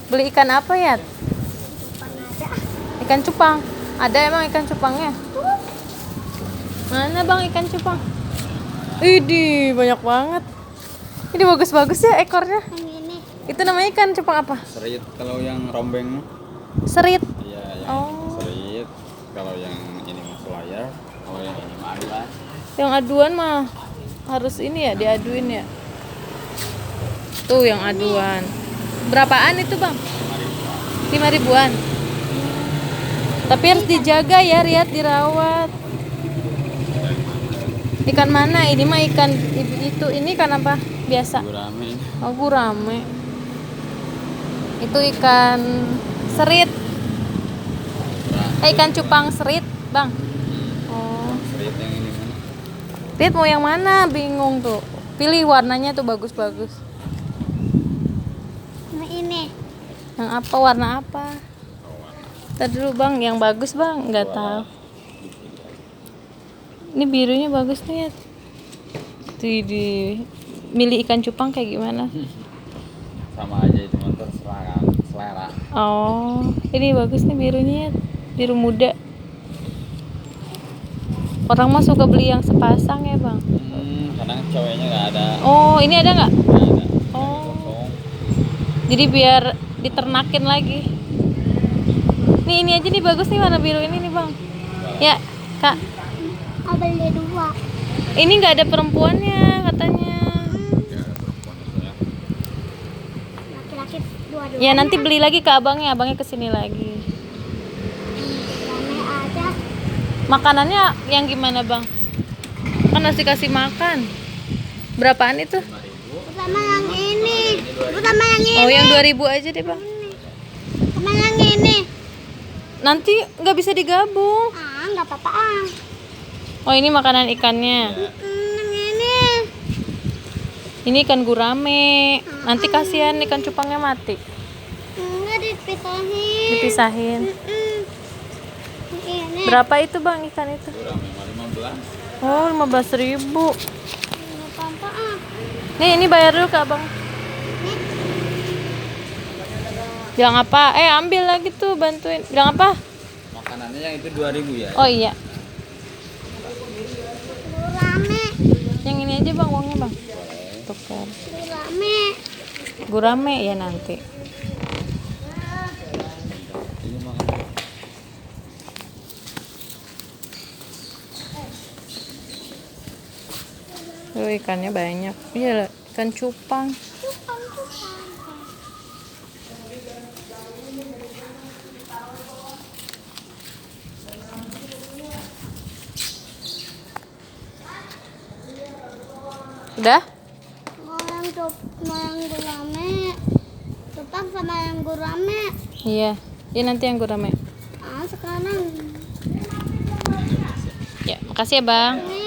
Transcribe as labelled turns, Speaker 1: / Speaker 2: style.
Speaker 1: Beli ikan apa ya? Ikan cupang. Ada emang ikan cupangnya? Mana bang ikan cupang? Idih, banyak banget. Ini bagus-bagus ya ekornya. Itu namanya ikan cupang apa?
Speaker 2: Serit kalau yang rombeng.
Speaker 1: Serit.
Speaker 2: Iya, yang serit. Kalau yang ini mah selayar, kalau yang ini mah aduan.
Speaker 1: Yang aduan mah harus ini ya, diaduin ya. Tuh yang aduan. Berapaan itu bang? 5.000-an. Tapi harus dijaga ya, Riat, dirawat. Ikan mana? Ini mah ikan itu. Ini ikan apa? Biasa.
Speaker 2: Gurame.
Speaker 1: Oh, gurame. Itu ikan serit. Ikan cupang serit, bang. Oh.
Speaker 2: Serit yang ini mana?
Speaker 1: Riat mau yang mana? Bingung tuh. Pilih warnanya tuh bagus-bagus.
Speaker 3: Ini
Speaker 1: Yang apa? Warna apa? Tadi dulu bang, yang bagus bang, nggak tahu. Ini birunya bagus nih ya. Tuh di milih ikan cupang kayak gimana?
Speaker 2: Sama aja itu motor selera.
Speaker 1: Oh, ini bagus nih birunya ya. Biru muda. Orang mah suka beli yang sepasang ya bang.
Speaker 2: Karena cowoknya nggak ada.
Speaker 1: Oh, ini ada nggak?
Speaker 2: Nggak ada.
Speaker 1: Oh.
Speaker 2: Kosong.
Speaker 1: Jadi biar diternakin lagi. Nih ini aja nih bagus nih warna biru ini nih bang. Ya kak.
Speaker 3: beli 2.
Speaker 1: Ini nggak ada perempuannya katanya.
Speaker 3: Laki-laki 2
Speaker 1: Ya nanti beli lagi ke abangnya kesini lagi.
Speaker 3: Rame ada.
Speaker 1: Makanannya yang gimana bang? Kan harus dikasih makan. Berapaan itu?
Speaker 3: Sama yang ini. Sama yang ini.
Speaker 1: Oh yang 2.000 aja deh bang.
Speaker 3: Sama yang ini.
Speaker 1: Nanti nggak bisa digabung.
Speaker 3: Nggak apa-apa.
Speaker 1: Oh ini makanan ikannya.
Speaker 3: Yang ini.
Speaker 1: Ini ikan gurame. Nanti kasihan ikan cupangnya mati.
Speaker 3: Enggak dipisahin.
Speaker 1: Dipisahin.
Speaker 3: Ini.
Speaker 1: Berapa itu bang ikan itu?
Speaker 2: Gurame mah 15.
Speaker 1: Oh 15.000.
Speaker 3: Nggak apa-apa.
Speaker 1: Nih ini bayar dulu ke abang. Bilang apa? Ambil lagi tuh bantuin. Bilang apa?
Speaker 2: Makanannya yang itu 2.000 ya.
Speaker 1: Oh iya.
Speaker 3: Rame.
Speaker 1: Yang ini aja bang uangnya bang. Tukar.
Speaker 3: Rame.
Speaker 1: Gurame ya nanti.
Speaker 2: Ini makan.
Speaker 1: Tuh ikannya banyak. Iya ikan cupang. Udah?
Speaker 3: Mau yang gurame. Cupang sama yang gurame.
Speaker 1: Iya. Ini nanti yang gurame.
Speaker 3: Sekarang
Speaker 1: Ya, makasih ya bang.
Speaker 3: ini